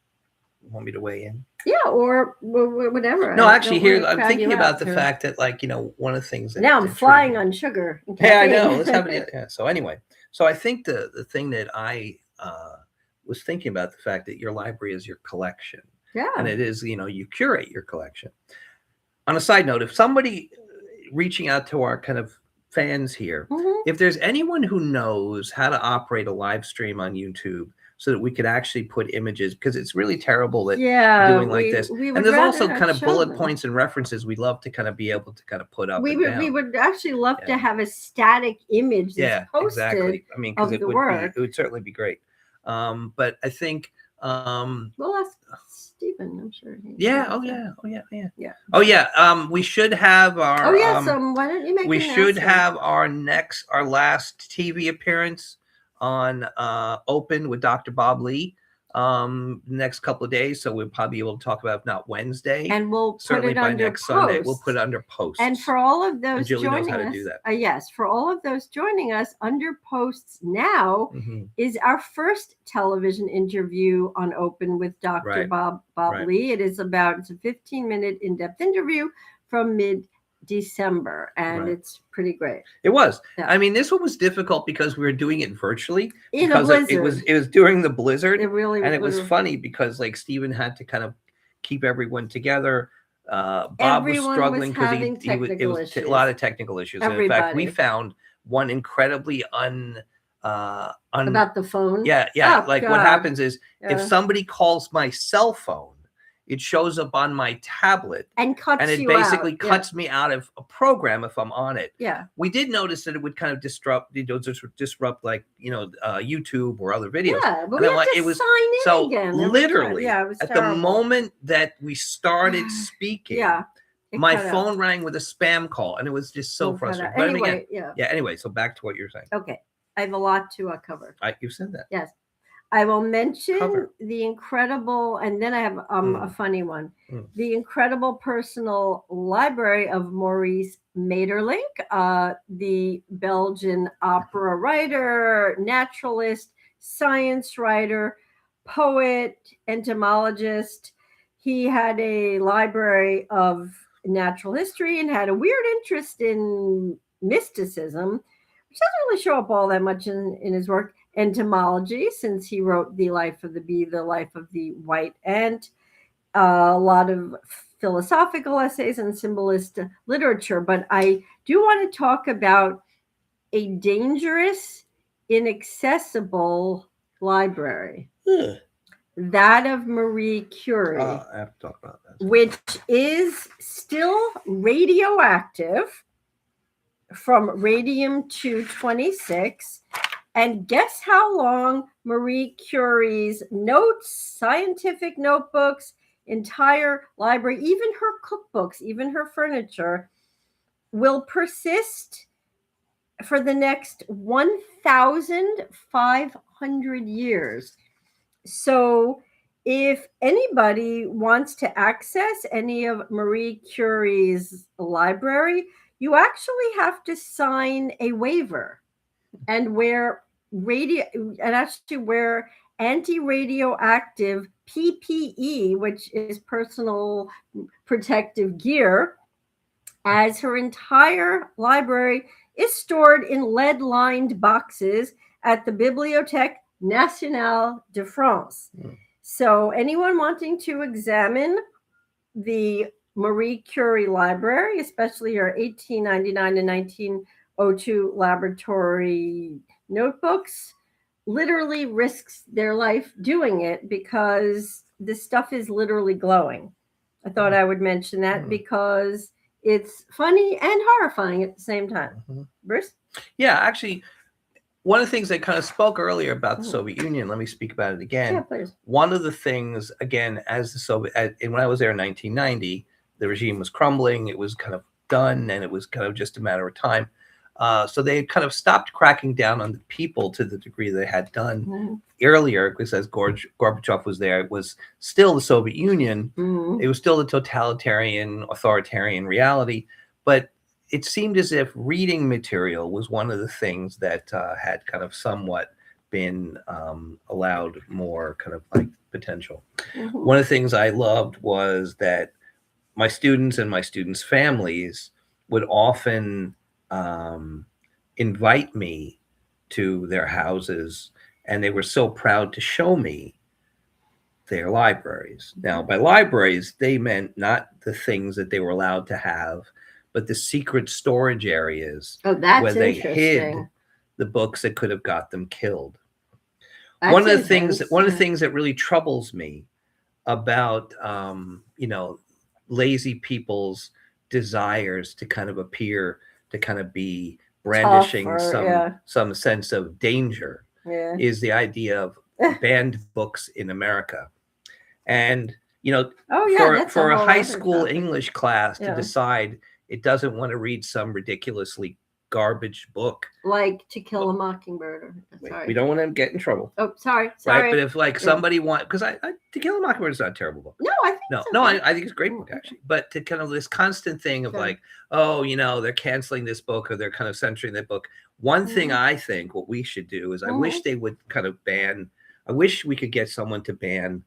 Want me to weigh in? Yeah, or whatever. No, I actually, don't want here to I'm crowd thinking you about out. the fact that, like, one of the things that Now I'm intrigued flying me. on sugar and Yeah, I caffeine. know. Let's have it. Yeah. So anyway, so I think the thing that I was thinking about the fact that your library is your collection, and Yeah. it is you curate your collection. On a side note, if somebody reaching out to our kind of fans here, Mhm. if there's anyone who knows how to operate a live stream on YouTube so that we could actually put images, because it's really terrible that Yeah, doing like this. we And would there's rather also not kind of show bullet them. points and references we'd love to kind of be able to kind of put up We and would we down. would actually love to Yeah. have a static image that's Yeah, posted exactly. I mean, because of the work. it would certainly be great. But I think, We'll ask Stephen. I'm sure he yeah, knows that. Yeah. oh yeah. We should have Oh our yes. Why don't you make we an should announcement? have our last TV appearance on Open with Dr. Bob Lee the next couple of days. So we'll probably be able to talk about, if not Wednesday, And we'll put certainly it by under next Sunday. We'll posts. put it under posts. And for all of And those Julie knows joining how to us, do that. yes, for all of those joining us, under posts now Mhm. is our first television interview on Open with Dr. Right. Bob Right. Lee. It's a 15-minute in-depth interview from mid-December, and Right. it's pretty great. It was. Yeah. I mean, this one was difficult because we were doing it virtually. In a Because blizzard. it was during the blizzard. It really And it was would've- funny because like Stephen had to kind of keep everyone together. Bob Everyone was struggling was because having it was technical a issues. lot of technical issues. And in fact, we Everybody. found one incredibly About the phone. yeah. Oh, Like what God. happens is if Yeah. somebody calls my cell phone, it shows up on my tablet And cuts and it you basically out. cuts me out of a program if I'm on it. Yeah. We did notice that it would kind of disrupt like, YouTube or other videos. Yeah, but And we I'm had like, to it was- sign in So again. every time. literally, Yeah, it was at the terrible. moment that we started speaking, Yeah. it my cut out. phone rang with a spam call, and it was just so It cut out. frustrating. But Anyway, again, yeah. Anyway, so back to what you're saying. Okay. I have a lot to cover. You said that. Yes. I will mention Cover. the incredible, and then I have a funny one. The incredible personal library of Maurice Maeterlinck, the Belgian opera writer, naturalist, science writer, poet, entomologist. He had a library of natural history and had a weird interest in mysticism, which doesn't really show up all that much in his work. Entomology, since he wrote The Life of the Bee, The Life of the White Ant, a lot of philosophical essays and symbolist literature. But I do want to talk about a dangerous, inaccessible library, that of Marie Curie, I have to talk about that. which is still radioactive from radium-226. And guess how long Marie Curie's notes, scientific notebooks, entire library, even her cookbooks, even her furniture, will persist for the next 1,500 years. So if anybody wants to access any of Marie Curie's library, you actually have to sign a waiver and wear anti-radioactive PPE, which is personal protective gear, as her entire library is stored in lead-lined boxes at the Bibliothèque Nationale de France. So anyone wanting to examine the Marie Curie library, especially her 1899 and 1902 laboratory notebooks, literally risks their life doing it because the stuff is literally glowing. I thought I would mention that because it's funny and horrifying at the same time. Bruce? Yeah, actually, one of the things I kind of spoke earlier about the Soviet Union, let me speak about it again. Yeah, please. One of the things, again, as the Soviet, and when I was there in 1990, the regime was crumbling. It was kind of done, and it was kind of just a matter of time. So they had kind of stopped cracking down on the people to the degree they had done earlier, because as Gorbachev was there, it was still the Soviet Union. It was still the totalitarian, authoritarian reality. But it seemed as if reading material was one of the things that had kind of somewhat been allowed more kind of like potential. One of the things I loved was that my students and my students' families would often invite me to their houses, and they were so proud to show me their libraries. Now, by libraries, they meant not the things that they were allowed to have, but the secret storage areas where they hid the books that could have got them killed. One of the things that really troubles me about lazy people's desires to kind of appear to kind of be brandishing some sense of danger is the idea of banned books in America. And for a high school English class to decide it doesn't want to read some ridiculously garbage book. Like To Kill a Mockingbird. Or, We sorry. don't want to get in trouble, Oh, sorry. right? Sorry. But if like Yeah. somebody want, because I To Kill a Mockingbird is not a terrible book. No, I think No, it's no, okay. I think it's a great book Okay. actually. But to kind of this constant thing of Sure. like, oh, you know, they're canceling this book or they're kind of censoring that book. One thing Mhm. I think what we should do is I Mhm. wish they would kind of ban. I wish we could get someone to ban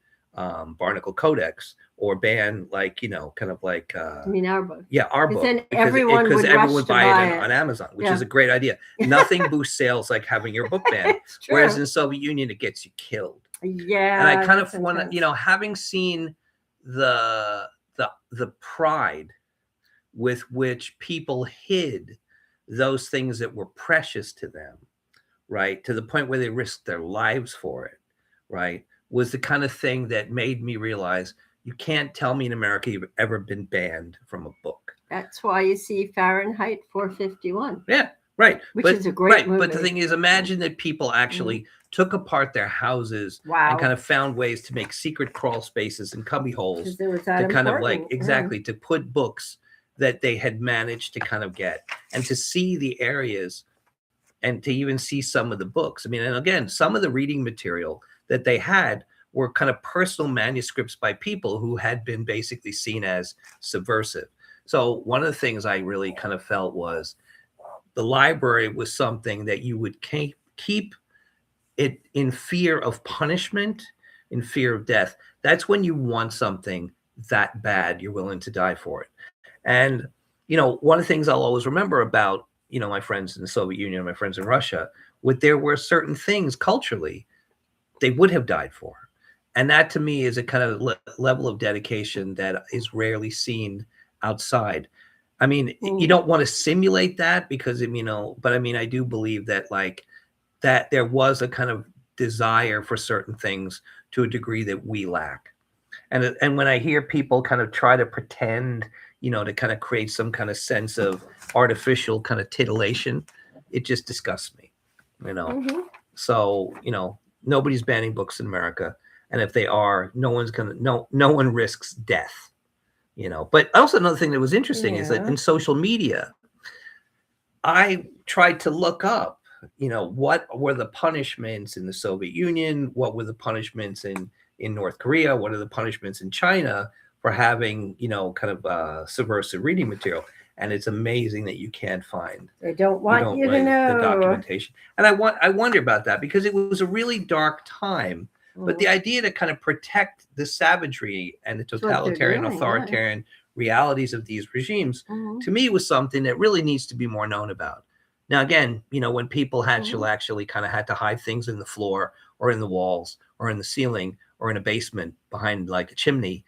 Barnacle Codex or ban like, you know, kind of like I mean, our book. yeah, our 'Cause book, then everyone would everyone rush would to buy buy it it. on Amazon, which Yeah. is a great idea. Nothing boosts sales like having your book banned. It's true. Whereas in the Soviet Union, it gets you killed. Yeah. And I kind of that's want to, intense. you know, having seen the pride with which people hid those things that were precious to them, right, to the point where they risked their lives for it, right, was the kind of thing that made me realize you can't tell me in America you've ever been banned from a book. That's why you see Fahrenheit 451. Yeah, right. Which but, is a great right, but the movie. thing is, imagine that people actually took apart their houses Wow. and kind of found ways to make secret crawl spaces and cubby holes Because it was that to kind of like important. Yeah. exactly to put books that they had managed to kind of get and to see the areas and to even see some of the books. I mean, and again, some of the reading material that they had were kind of personal manuscripts by people who had been basically seen as subversive. So one of the things I really kind of felt was the library was something that you would keep it in fear of punishment, in fear of death. That's when you want something that bad, you're willing to die for it. And, you know, one of the things I'll always remember about, you know, my friends in the Soviet Union, my friends in Russia, there were certain things culturally they would have died for. And that to me is a kind of level of dedication that is rarely seen outside. I mean, you don't want to simulate that because, you know, but I mean, I do believe that like that there was a kind of desire for certain things to a degree that we lack. And when I hear people kind of try to pretend, you know, to kind of create some kind of sense of artificial kind of titillation, it just disgusts me, you know. Mm-hmm. So, you know, nobody's banning books in America. And if they are, no one risks death, you know. But also another thing that was interesting is that in social media, I tried to look up, you know, what were the punishments in the Soviet Union? What were the punishments in North Korea? What are the punishments in China for having, you know, kind of subversive reading material? And it's amazing that you can't find. They don't want you to know the documentation. And I wonder about that because it was a really dark time. But the idea to kind of protect the savagery and the totalitarian, authoritarian realities of these regimes, to me, was something that really needs to be more known about. Now, again, you know, when people actually kind of had to hide things in the floor or in the walls or in the ceiling or in a basement behind like a chimney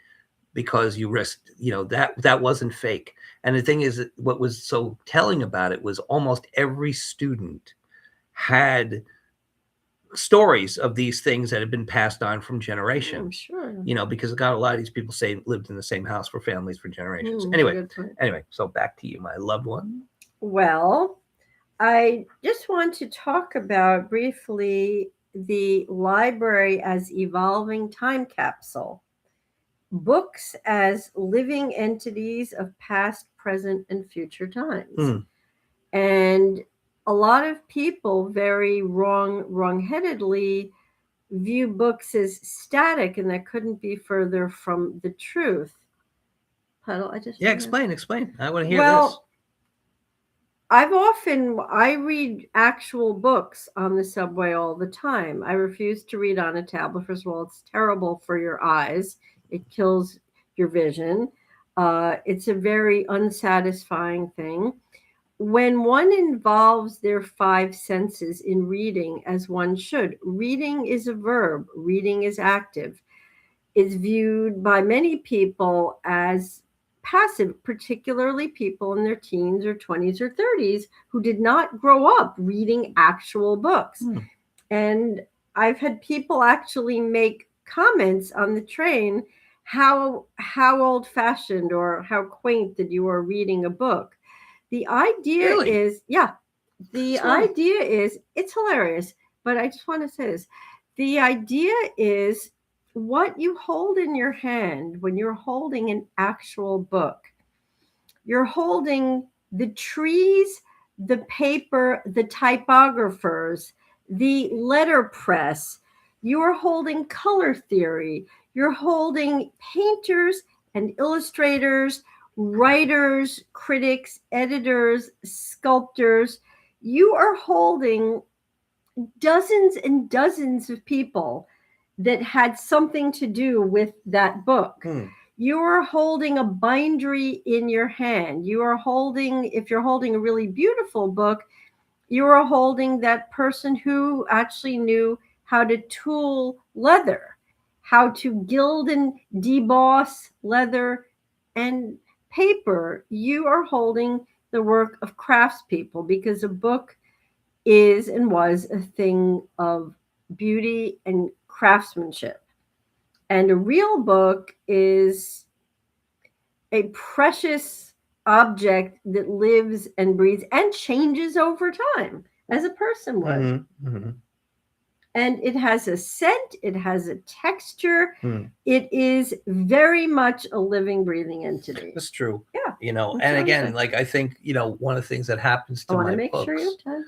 because you risked, you know, that wasn't fake. And the thing is, what was so telling about it was almost every student had stories of these things that had been passed on from generation. I'm sure. You know, because a lot of these people lived in the same house for families for generations. Anyway, so back to you, my loved one. Well, I just want to talk about briefly the library as evolving time capsule. Books as living entities of past, present, and future times. And a lot of people very wrongheadedly view books as static and that couldn't be further from the truth. Puddle, explain. I want to hear this. I read actual books on the subway all the time. I refuse to read on a tablet. First of all, it's terrible for your eyes. It kills your vision. It's a very unsatisfying thing. When one involves their five senses in reading, as one should, reading is a verb, reading is active, is viewed by many people as passive, particularly people in their teens or 20s or 30s who did not grow up reading actual books. And I've had people actually make comments on the train how old-fashioned or how quaint that you are reading a book. The idea is, idea is, it's hilarious, but I just want to say this. The idea is what you hold in your hand when you're holding an actual book. You're holding the trees the paper, the typographers, the letterpress. You are holding color theory. You're holding painters and illustrators, writers, critics, editors, sculptors. You are holding dozens and dozens of people that had something to do with that book. You are holding a bindery in your hand. You are holding, if you're holding a really beautiful book, you are holding that person who actually knew how to tool leather, how to gild and deboss leather and paper. You are holding the work of craftspeople, because a book is and was a thing of beauty and craftsmanship. And a real book is a precious object that lives and breathes and changes over time, as a person would. Mm-hmm. And it has a scent, it has a texture. Mm. It is very much a living, breathing entity. That's true. Yeah. And really again, good. like, I think, one of the things that happens I to want my to make books. sure you're done.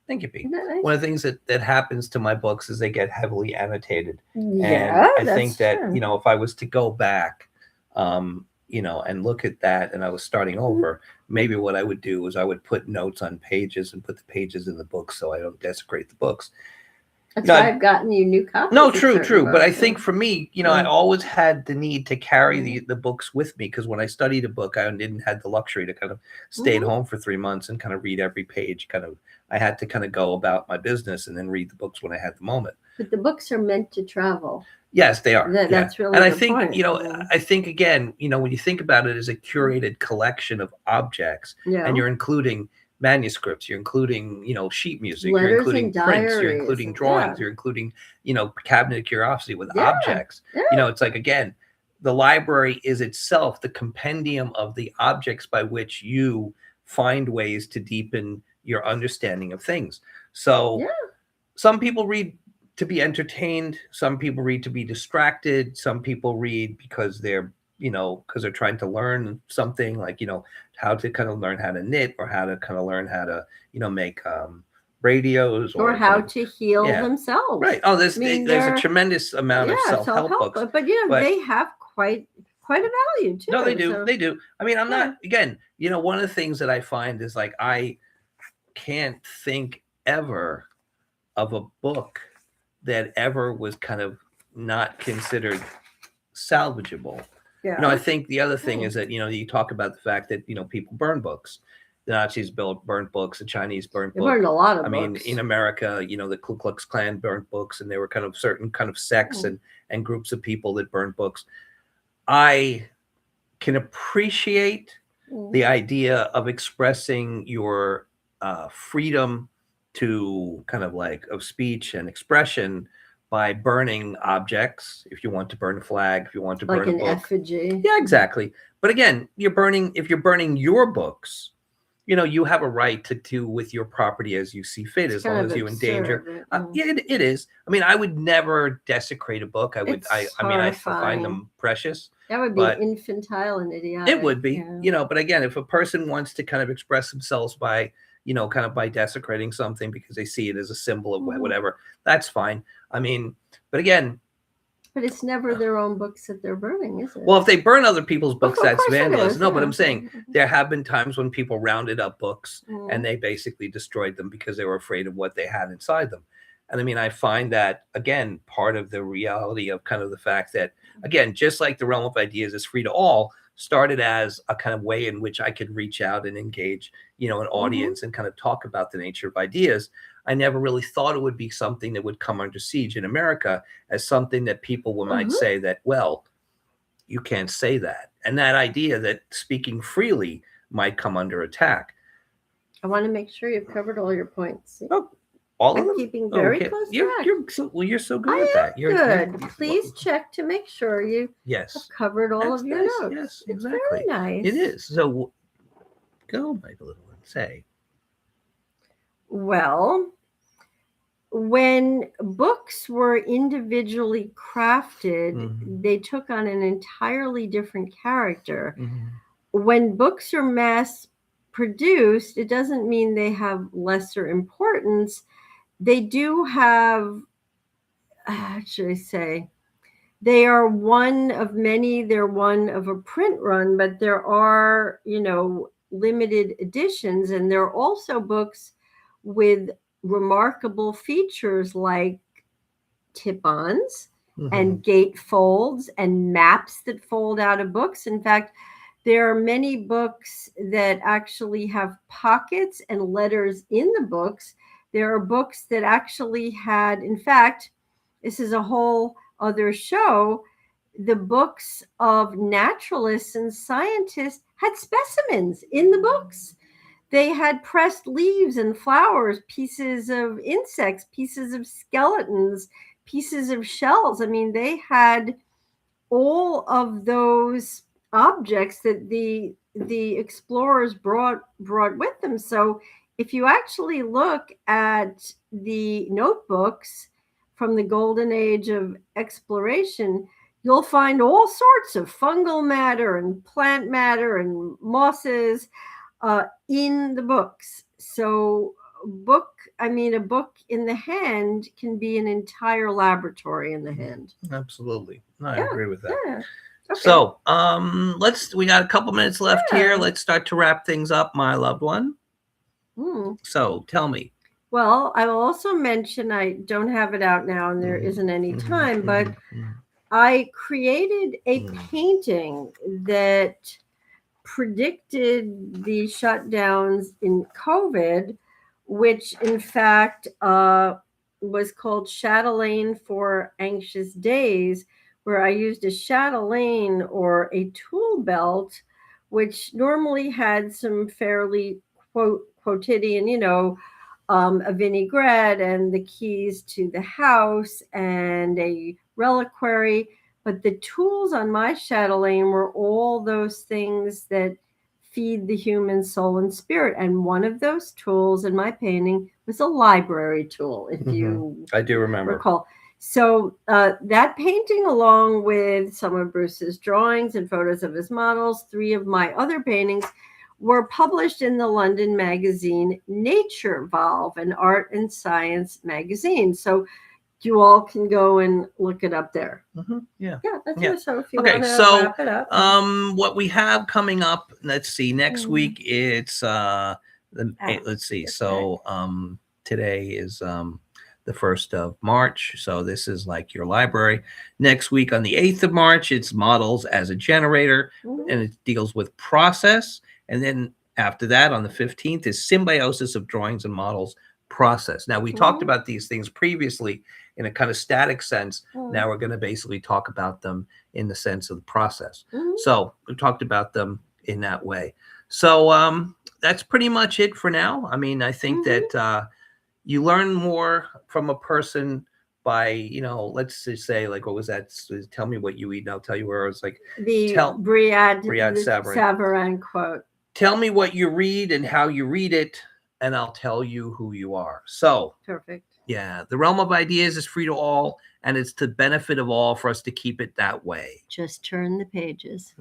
Thank you, Pete. Isn't that nice? One of the things that happens to my books is they get heavily annotated. Yeah, and I think that, true. if I was to go back, and look at that, and I was starting over, maybe what I would do is I would put notes on pages and put the pages in the book so I don't desecrate the books. That's why I've gotten you new copies. No, of true. certain But I books. think for me, I always had the need to carry the books with me, because when I studied a book, I didn't have the luxury to kind of stay at home for 3 months and kind of read every page. I had to kind of go about my business and then read the books when I had the moment. But the books are meant to travel. Yes, they are. That's really and I the think, point. I think, again, when you think about it as a curated collection of objects, Yeah. and you're including manuscripts, you're including, sheet music, Letters you're including and prints, you're diaries, including drawings, you're including, cabinet of curiosity with objects. It's like, again, the library is itself the compendium of the objects by which you find ways to deepen your understanding of things. So some people read to be entertained, some people read to be distracted, some people read because they're trying to learn something, like how to kind of learn how to knit, or how to kind of learn how to make radios, or how to heal themselves. Right. Oh, there's a tremendous amount of self-help books, but they have quite a value too. No, they do. They do. I mean, I'm not, again, one of the things that I find is, like, I can't think ever of a book that ever was kind of not considered salvageable. Yeah. I think the other thing is that, you talk about the fact that, people burn books. The Nazis burned books, the Chinese burned books. They burned a lot of books. I mean, in America, the Ku Klux Klan burned books, and there were kind of certain kind of sects and groups of people that burned books. I can appreciate the idea of expressing your freedom to kind of like of speech and expression by burning objects. If you want to burn a flag, if you want to burn like a an book. effigy. Yeah, exactly. But again, if you're burning your books, you have a right to do with your property as you see fit, as long as you endanger. It is. I mean, I would never desecrate a book. I find them precious. That would be infantile and idiotic. It would be, but again, if a person wants to kind of express themselves by, kind of by desecrating something because they see it as a symbol of whatever, that's fine. I mean, but again. But it's never their own books that they're burning, is it? Well, if they burn other people's books, that's course vandalism. No, but I'm saying there have been times when people rounded up books and they basically destroyed them because they were afraid of what they had inside them. And I mean, I find that, again, part of the reality of kind of the fact that, again, just like the realm of ideas is free to all, started as a kind of way in which I could reach out and engage, an audience and kind of talk about the nature of ideas. I never really thought it would be something that would come under siege in America as something that people might say that, well, you can't say that. And that idea that speaking freely might come under attack. I want to make sure you've covered all your points. Oh, all of them? Keeping very close track. You're so good at that. You're good. Please check to make sure you have covered all of your notes. Yes, exactly. It's very nice. It is. So go, my little one, say. Well, when books were individually crafted, they took on an entirely different character. When books are mass produced, it doesn't mean they have lesser importance. They do have, should I say, they are one of many. They're one of a print run, but there are, limited editions. And there are also books with remarkable features like tip-ons and gate folds and maps that fold out of books. In fact, there are many books that actually have pockets and letters in the books. There are books that actually had, in fact, this is a whole other show. The books of naturalists and scientists had specimens in the books. They had pressed leaves and flowers, pieces of insects, pieces of skeletons, pieces of shells. I mean, they had all of those objects that the explorers brought with them. So if you actually look at the notebooks from the golden age of exploration, you'll find all sorts of fungal matter and plant matter and mosses in the books. So a book in the hand can be an entire laboratory in the hand. Absolutely. No, I Yeah, agree with that. Yeah. Okay. So, we got a couple minutes left here. Yeah. Let's start to wrap things up, my loved one. So tell me. Well, I will also mention, I don't have it out now and there isn't any time, but I created a painting that predicted the shutdowns in COVID, which in fact was called Chatelaine for Anxious Days, where I used a chatelaine or a tool belt, which normally had some fairly quotidian, a vinaigrette and the keys to the house and a reliquary. But the tools on my chatelaine were all those things that feed the human soul and spirit. And one of those tools in my painting was a library tool, if you I do remember. recall. So that painting, along with some of Bruce's drawings and photos of his models, 3 of my other paintings, were published in the London magazine Nature Valve, an art and science magazine. So you all can go and look it up there. Yeah. That's it. So if you Okay, want to so wrap it up. what we have coming up, let's see, next week it's let's see. So today is the 1st of March. So this is like your library. Next week on the 8th of March, it's models as a generator, and it deals with process. And then after that, on the 15th, is symbiosis of drawings and models process. Now, we talked about these things previously in a kind of static sense. Now we're going to basically talk about them in the sense of the process. So we talked about them in that way. So that's pretty much it for now. I mean, I think that you learn more from a person by, let's just say, like, what was that? Tell me what you eat and I'll tell you where. It's like the Briad Savarin quote. Tell me what you read and how you read it, and I'll tell you who you are. So perfect. Yeah, the realm of ideas is free to all, and it's to benefit of all for us to keep it that way. Just turn the pages.